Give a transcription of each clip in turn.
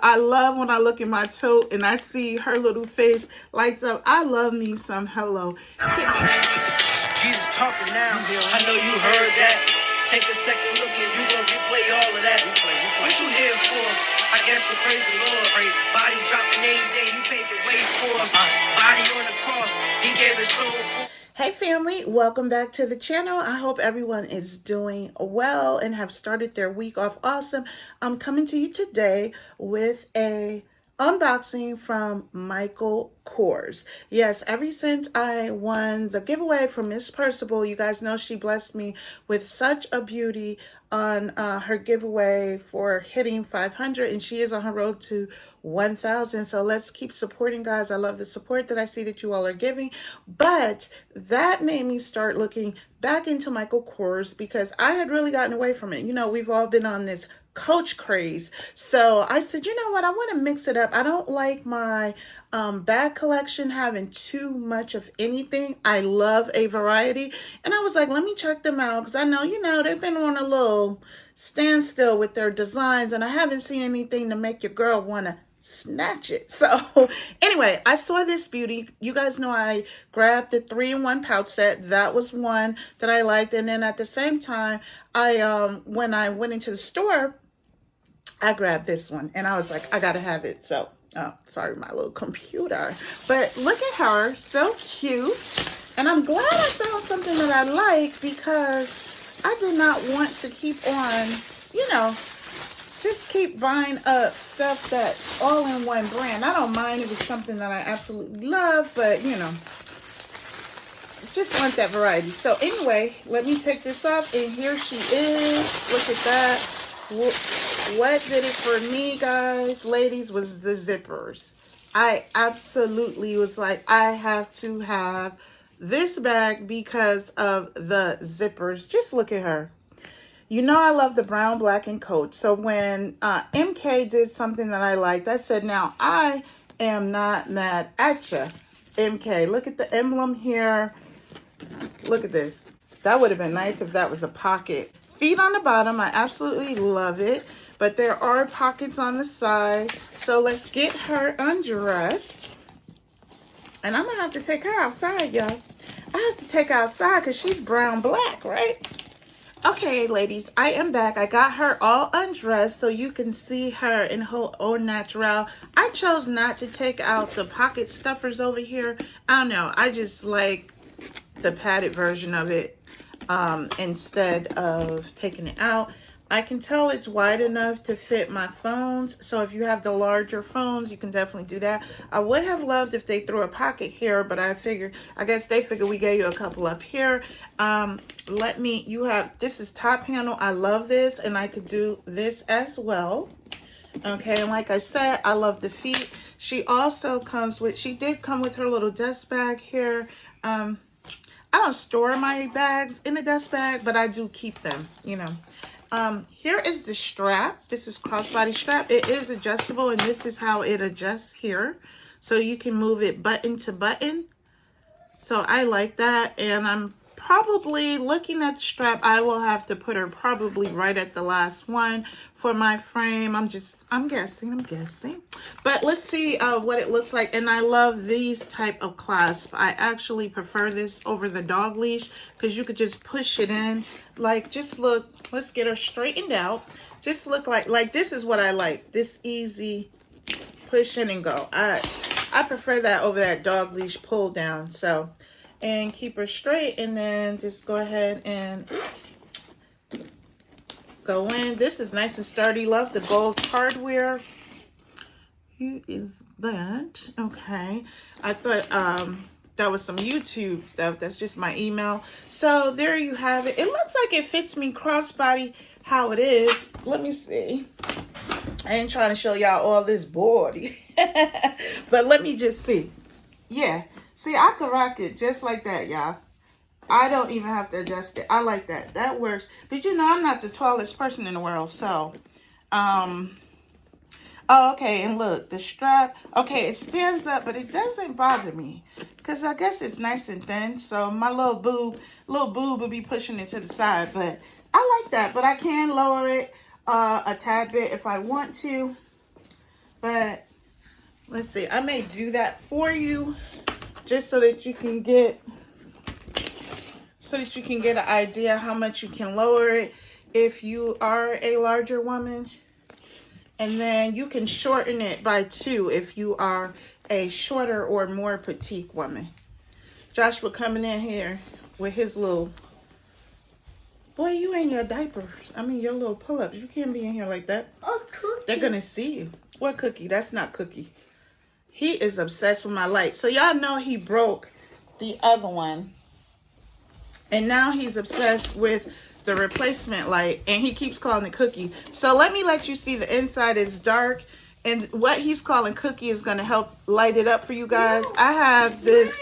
I love when I look in my tote and I see her little face lights up. I love me some Hello Kitty. Jesus talking now. I know you heard that. Take a second look and you gonna replay all of that. What you here for? I guess to praise the Lord. Body dropping every day. He paved the way for us. Body on the cross. He gave his soul for. Hey family, welcome back to the channel. I hope everyone is doing well and have started their week off awesome. I'm coming to you today with a unboxing from Michael KORS. Yes, ever since I won the giveaway from Miss Percival, you guys know she blessed me with such a beauty on her giveaway for hitting 500, and she is on her road to 1,000. So let's keep supporting, guys. I love the support that I see that you all are giving. But that made me start looking back into Michael KORS because I had really gotten away from it. You know, we've all been on this Coach craze. So I said, you know what? I want to mix it up. I don't like my bag collection having too much of anything. I love a variety. And I was like, let me check them out because I know, you know, they've been on a little standstill with their designs and I haven't seen anything to make your girl want to snatch it. So anyway, I saw this beauty. You guys know I grabbed the 3-in-1 pouch set. That was one that I liked. And then at the same time, when I went into the store, I grabbed this one and I was like, I gotta have it. So sorry, my little computer, but look at her, so cute. And I'm glad I found something that I like because I did not want to keep on, you know, just keep buying up stuff that's all in one brand. I don't mind if it's something that I absolutely love, but you know, just want that variety. So anyway, let me take this off and here she is. Look at that. What did it for me, guys, ladies, was the zippers. I absolutely was like, I have to have this bag because of the zippers. Just look at her. You know I love the brown, black, and coat. So when MK did something that I liked, I said, now I am not mad at you, MK. Look at the emblem here. Look at this. That would have been nice if that was a pocket. Feet on the bottom. I absolutely love it. But there are pockets on the side. So let's get her undressed. And I'm going to have to take her outside, y'all. I have to take her outside because she's brown black, right? Okay, ladies, I am back. I got her all undressed so you can see her in her au naturel. I chose not to take out the pocket stuffers over here. I don't know. I just like the padded version of it instead of taking it out. I can tell it's wide enough to fit my phones. So if you have the larger phones, you can definitely do that. I would have loved if they threw a pocket here, but I guess they figured we gave you a couple up here. This is top panel. I love this and I could do this as well. Okay, and like I said, I love the feet. She also did come with her little dust bag here. I don't store my bags in a dust bag, but I do keep them, you know. Here is the strap. This is crossbody strap. It is adjustable, and this is how it adjusts here. So you can move it button to button. So I like that, and I'm probably looking at the strap. I will have to put her probably right at the last one for my frame. I'm guessing. But let's see what it looks like. And I love these type of clasp. I actually prefer this over the dog leash because you could just push it in. Like, just look, let's get her straightened out. Just look like this is what I like. This easy push in and go. I prefer that over that dog leash pull down. So, and keep her straight and then just go ahead and go in. This is nice and sturdy. Love the gold hardware. Who is that? Okay. I thought that was some YouTube stuff. That's just my email. So there you have it. It looks like it fits me crossbody how it is. Let me see. I ain't trying to show y'all all this body. But let me just see. Yeah. See, I could rock it just like that, y'all. I don't even have to adjust it. I like that. That works. But you know, I'm not the tallest person in the world. So, oh, okay. And look, the strap. Okay, it stands up, but it doesn't bother me. Because I guess it's nice and thin. So my little boob will be pushing it to the side. But I like that. But I can lower it a tad bit if I want to. let's see, I may do that for you just so that you can get an idea how much you can lower it if you are a larger woman. And then you can shorten it by 2 if you are a shorter or more petite woman. Joshua coming in here with his little, boy, you ain't your diapers. I mean, your little pull-ups. You can't be in here like that. Oh, Cookie. They're gonna see you. What Cookie? That's not Cookie. He is obsessed with my light. So y'all know he broke the other one. And now he's obsessed with the replacement light. And he keeps calling it Cookie. So let me let you see the inside is dark. And what he's calling Cookie is going to help light it up for you guys. I have this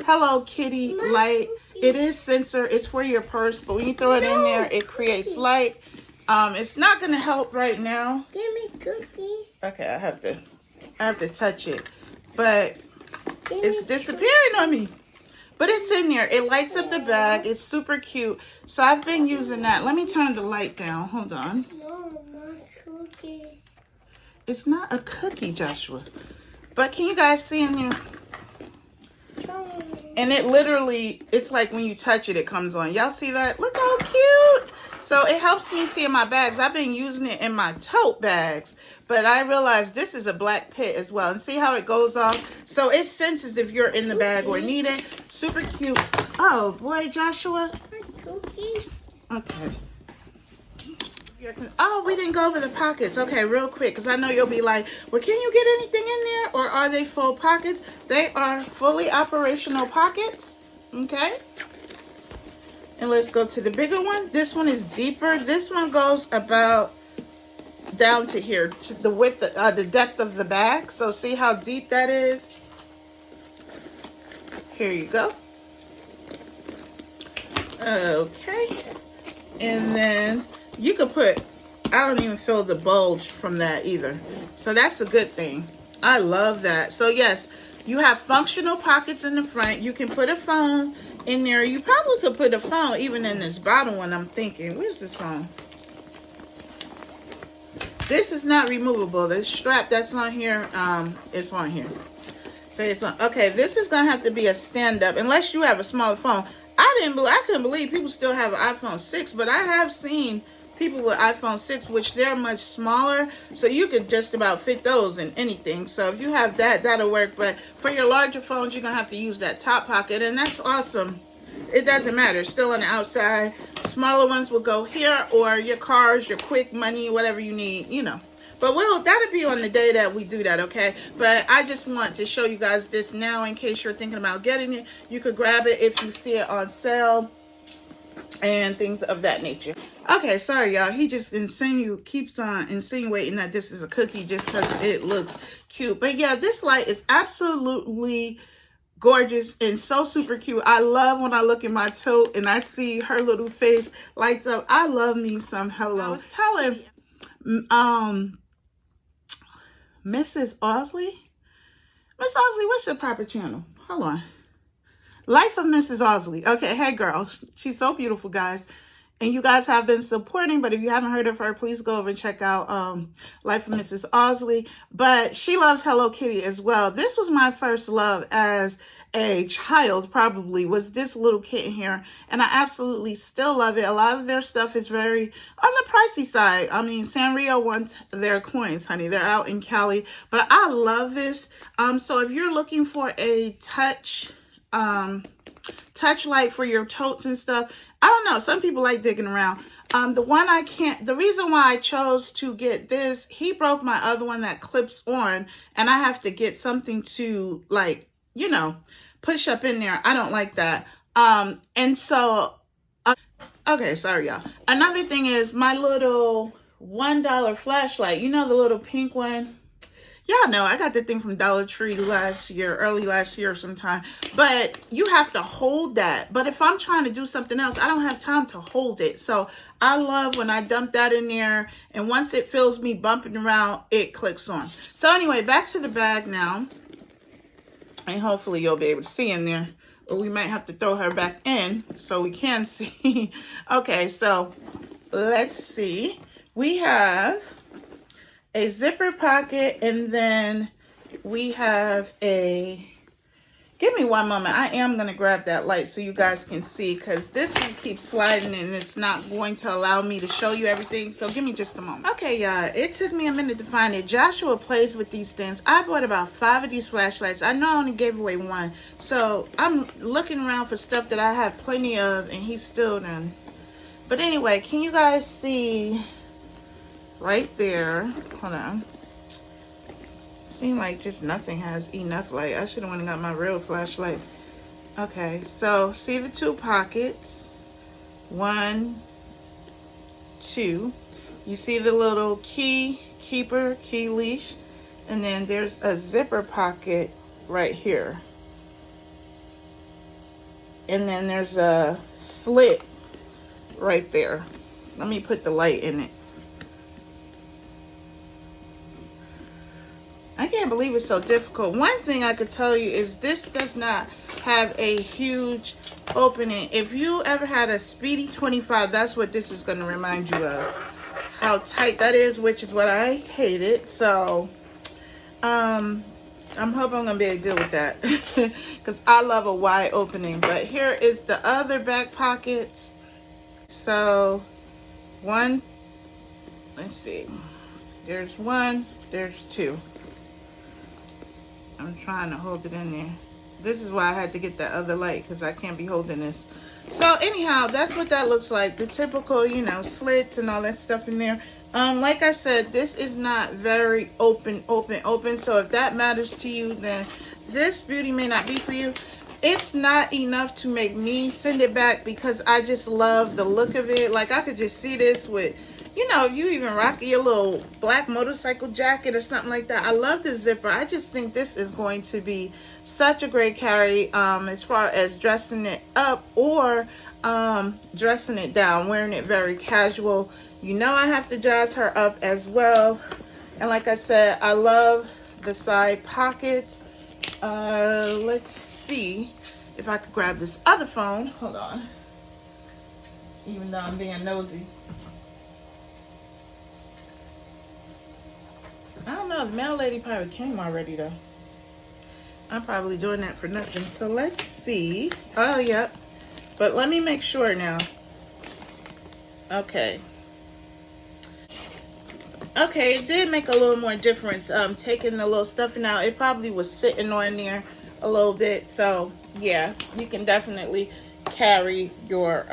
Hello Kitty light. It is sensor. It's for your purse. But when you throw it in there, it creates light. It's not going to help right now. Give me cookies. Okay, I have to touch it. But it's disappearing on me. But it's in there. It lights up the bag. It's super cute. So I've been using that. Let me turn the light down. Hold on. No, my cookies. It's not a cookie, Joshua. But can you guys see in there? And it literally, it's like when you touch it, it comes on. Y'all see that? Look how cute. So it helps me see in my bags. I've been using it in my tote bags. But I realized this is a black pit as well. And see how it goes off? So it senses if you're in the bag or need it. Super cute. Oh, boy, Joshua. Cookies. Okay. Oh, we didn't go over the pockets. Okay, real quick, because I know you'll be like, well, can you get anything in there? Or are they full pockets? They are fully operational pockets. Okay. And let's go to the bigger one. This one is deeper. This one goes about down to here, to the width, the depth of the bag. So see how deep that is? Here you go. Okay. And then you could put, I don't even feel the bulge from that either. So that's a good thing. I love that. So yes, you have functional pockets in the front. You can put a phone in there. You probably could put a phone even in this bottom one, I'm thinking. Where's this phone? This is not removable. The strap that's on here, it's on here. So it's on. Okay, this is gonna have to be a stand-up unless you have a smaller phone. I couldn't believe people still have an iPhone 6, but I have seen people with iPhone 6, which they're much smaller, so you could just about fit those in anything. So if you have that, that'll work. But for your larger phones, you're gonna have to use that top pocket, and that's awesome. It doesn't matter. It's still on the outside. Smaller ones will go here, or your cars, your quick money, whatever you need, you know. But that'll be on the day that we do that, okay? But I just want to show you guys this now in case you're thinking about getting it. You could grab it if you see it on sale and things of that nature. Okay, sorry, y'all. He just keeps on insinuating that this is a cookie just because it looks cute. But yeah, this light is absolutely gorgeous and so super cute. I love when I look in my tote and I see her little face lights up. I love me some Hello. I was telling Mrs. Osley. Miss Osley, what's your proper channel? Hold on. Life of Mrs. Osley. Okay, hey girl. She's so beautiful, guys. And you guys have been supporting, but if you haven't heard of her, please go over and check out Life of Mrs. Osley. But she loves Hello Kitty as well. This was my first love as a child, probably, was this little kitten here. And I absolutely still love it. A lot of their stuff is very on the pricey side. I mean, Sanrio wants their coins, honey. They're out in Cali. But I love this. So if you're looking for a touch light for your totes and stuff, I don't know. Some people like digging around. The reason why I chose to get this, he broke my other one that clips on, and I have to get something to, like, you know, push up in there. I don't like that. Okay, sorry, y'all. Another thing is my little $1 flashlight. You know, the little pink one? Y'all know, I got the thing from Dollar Tree early last year sometime. But you have to hold that. But if I'm trying to do something else, I don't have time to hold it. So I love when I dump that in there. And once it feels me bumping around, it clicks on. So anyway, back to the bag now. And hopefully you'll be able to see in there. Or we might have to throw her back in so we can see. Okay, so let's see. We have a zipper pocket, and then we have a, give me one moment. I am going to grab that light so you guys can see, because this one keeps sliding and it's not going to allow me to show you everything. So give me just a moment. Okay, y'all, it took me a minute to find it. Joshua plays with these things. I bought about 5 of these flashlights. I know I only gave away 1. So I'm looking around for stuff that I have plenty of, and he's still done. But anyway, can you guys see right there? Hold on. Seems like just nothing has enough light. I should have went and got my real flashlight. Okay, so see the 2 pockets. 1, 2. You see the little key leash, and then there's a zipper pocket right here. And then there's a slit right there. Let me put the light in it. I can't believe it's so difficult. One thing I could tell you is this does not have a huge opening. If you ever had a Speedy 25, that's what this is going to remind you of. How tight that is, which is what I hated. So, I'm hoping I'm going to be able to deal with that. Because I love a wide opening. But here is the other back pockets. So, 1, let's see. There's 1, there's 2. I'm trying to hold it in there. This is why I had to get that other light, because I can't be holding this. So anyhow, that's what that looks like. The typical, you know, slits and all that stuff in there. Like I said, this is not very open. So if that matters to you, then this beauty may not be for you. It's not enough to make me send it back, because I just love the look of it. Like, I could just see this with, you know, you even rock your little black motorcycle jacket or something like that. I love the zipper. I just think this is going to be such a great carry as far as dressing it up or dressing it down, wearing it very casual. You know, I have to jazz her up as well. And like I said, I love the side pockets. Let's see if I could grab this other phone. Hold on. Even though I'm being nosy. I don't know, the mail lady probably came already though. I'm probably doing that for nothing. So let's see. Oh, yep. But let me make sure now. Okay. Okay, it did make a little more difference. Taking the little stuffing out. It probably was sitting on there a little bit. So, yeah. You can definitely carry your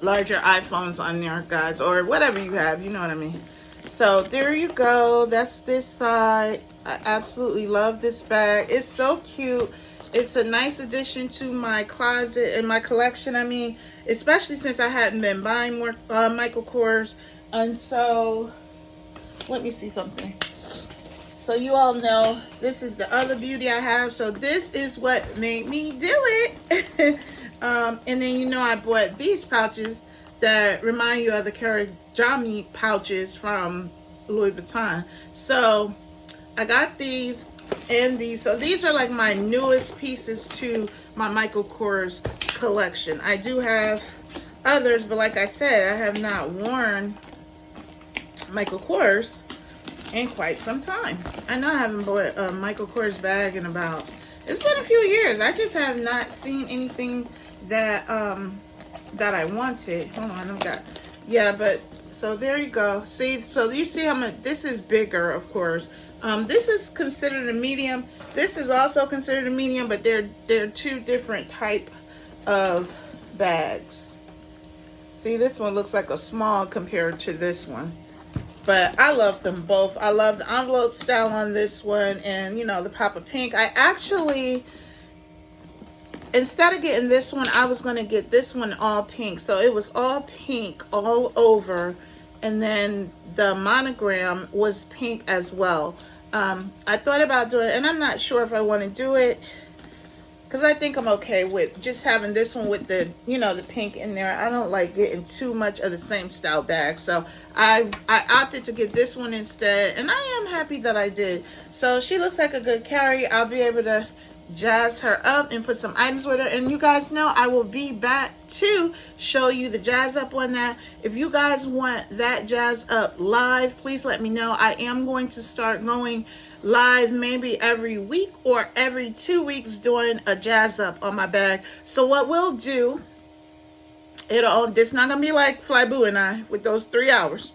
larger iPhones on there, guys. Or whatever you have. You know what I mean. So there you go. That's this side. I absolutely love this bag. It's so cute. It's a nice addition to my closet and my collection. I mean, especially since I hadn't been buying more Michael Kors. And so, let me see something. So you all know this is the other beauty I have. So this is what made me do it. And then, you know, I bought these pouches that remind you of the Karajami pouches from Louis Vuitton. So I got these and these. So these are like my newest pieces to my Michael Kors collection. I do have others, but like I said, I have not worn Michael Kors in quite some time. I know I haven't bought a Michael Kors bag in about, it's been a few years. I just have not seen anything that that I wanted. Hold on, I've got, yeah, but so there you go. See, so you see how much this is bigger, of course. This is considered a medium. This is also considered a medium, but they're two different type of bags. See, this one looks like a small compared to this one. But I love them both. I love the envelope style on this one and, you know, the pop of pink. I actually, instead of getting this one, I was going to get this one all pink. So it was all pink all over. And then the monogram was pink as well. I thought about doing it, and I'm not sure if I want to do it, because I think I'm okay with just having this one with the, you know, the pink in there. I don't like getting too much of the same style bag. So I opted to get this one instead, and I am happy that I did. So she looks like a good carry. I'll be able to jazz her up and put some items with her. And you guys know I will be back to show you the jazz up on that. If you guys want that jazz up live, please let me know. I am going to start going live maybe every week or every 2 weeks doing a jazz up on my bag. So what we'll do, it's not gonna be like Flyboo and I with those 3 hours.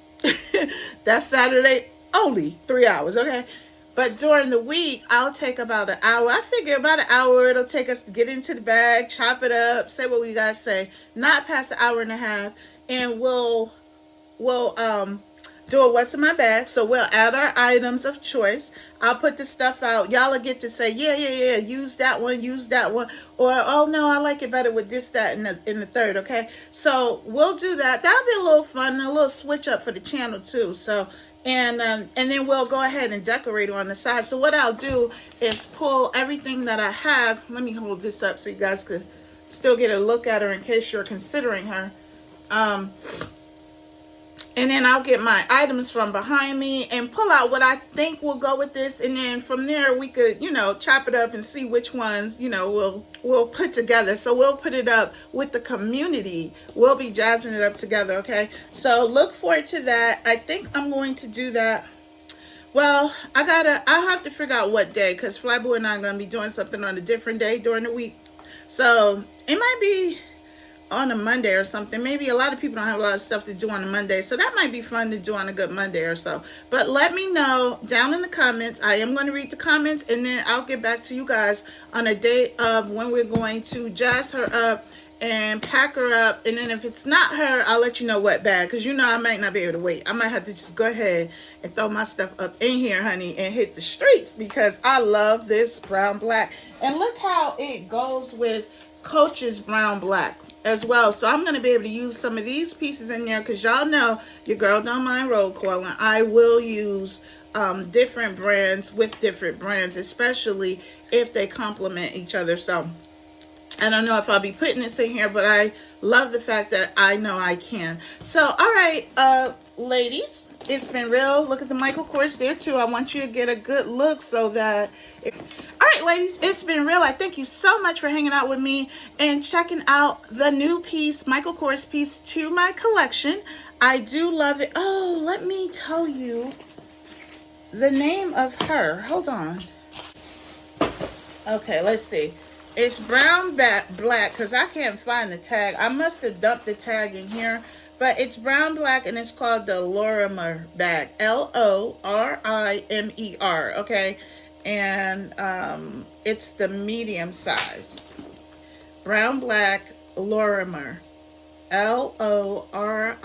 That's Saturday only, 3 hours, okay? But during the week, I'll take about an hour. I figure about an hour it'll take us to get into the bag, chop it up, say what we gotta say, not past an hour and a half, and we'll do a what's in my bag. So we'll add our items of choice. I'll put the stuff out. Y'all will get to say, yeah, use that one, or oh no, I like it better with this, that, and the third. Okay, so we'll do that. That'll be a little fun, a little switch up for the channel too. So and then we'll go ahead and decorate on the side. So what I'll do is pull everything that I have. Let me hold this up so you guys could still get a look at her in case you're considering her. And then I'll get my items from behind me and pull out what I think will go with this. And then from there, we could, chop it up and see which ones, we'll put together. So we'll put it up with the community. We'll be jazzing it up together, okay? So look forward to that. I think I'm going to do that. Well, I'll have to figure out what day, because Flyboo and I are going to be doing something on a different day during the week. So it might be on a Monday or something. Maybe a lot of people don't have a lot of stuff to do on a Monday, so that might be fun to do on a good Monday or so. But let me know down in the comments. I am going to read the comments, and then I'll get back to you guys on a day of when we're going to jazz her up and pack her up. And then if it's not her, I'll let you know what bag, because I might not be able to wait. I might have to just go ahead and throw my stuff up in here, honey, and hit the streets, because I love this brown black. And look how it goes with Coach's brown black as well. So I'm going to be able to use some of these pieces in there, because y'all know your girl don't mind roll calling. I will use different brands with different brands, especially if they complement each other. So I don't know if I'll be putting this in here, but I love the fact that I know I can. So all right, ladies, it's been real. Look at the Michael Kors there too. I want you to get a good look so that all right, ladies, it's been real. I thank you so much for hanging out with me and checking out the new piece, Michael Kors piece to my collection. I do love it. Oh, let me tell you the name of her. Hold on. Okay, let's see. It's brown black, because I can't find the tag. I must have dumped the tag in here. But it's brown black, and it's called the Lorimer bag. Lorimer, okay? And it's the medium size. Brown black Lorimer. Lorimer.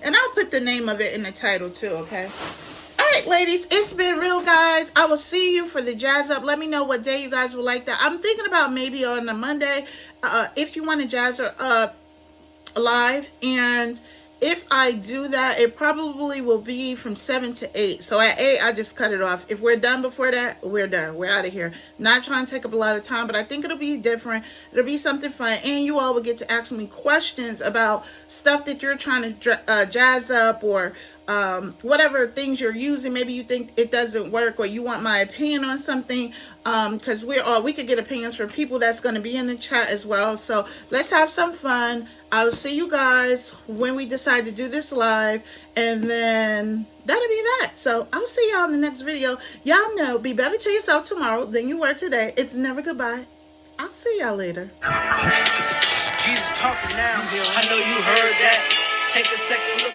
And I'll put the name of it in the title too, okay? All right, ladies, it's been real, guys. I will see you for the jazz up. Let me know what day you guys would like that. I'm thinking about maybe on a Monday, if you want to jazz her up live. And if I do that, it probably will be from 7 to 8. So at 8, I just cut it off. If we're done before that, we're done. We're out of here. Not trying to take up a lot of time, but I think it'll be different. It'll be something fun. And you all will get to ask me questions about stuff that you're trying to jazz up, or whatever things you're using. Maybe you think it doesn't work, or you want my opinion on something, because we could get opinions from people that's going to be in the chat as well. So let's have some fun. I'll see you guys when we decide to do this live, and then that'll be that. So I'll see y'all in the next video. Y'all know, be better to yourself tomorrow than you were today. It's never goodbye. I'll see y'all later. Jesus talking now. I know you heard that. Take a second look.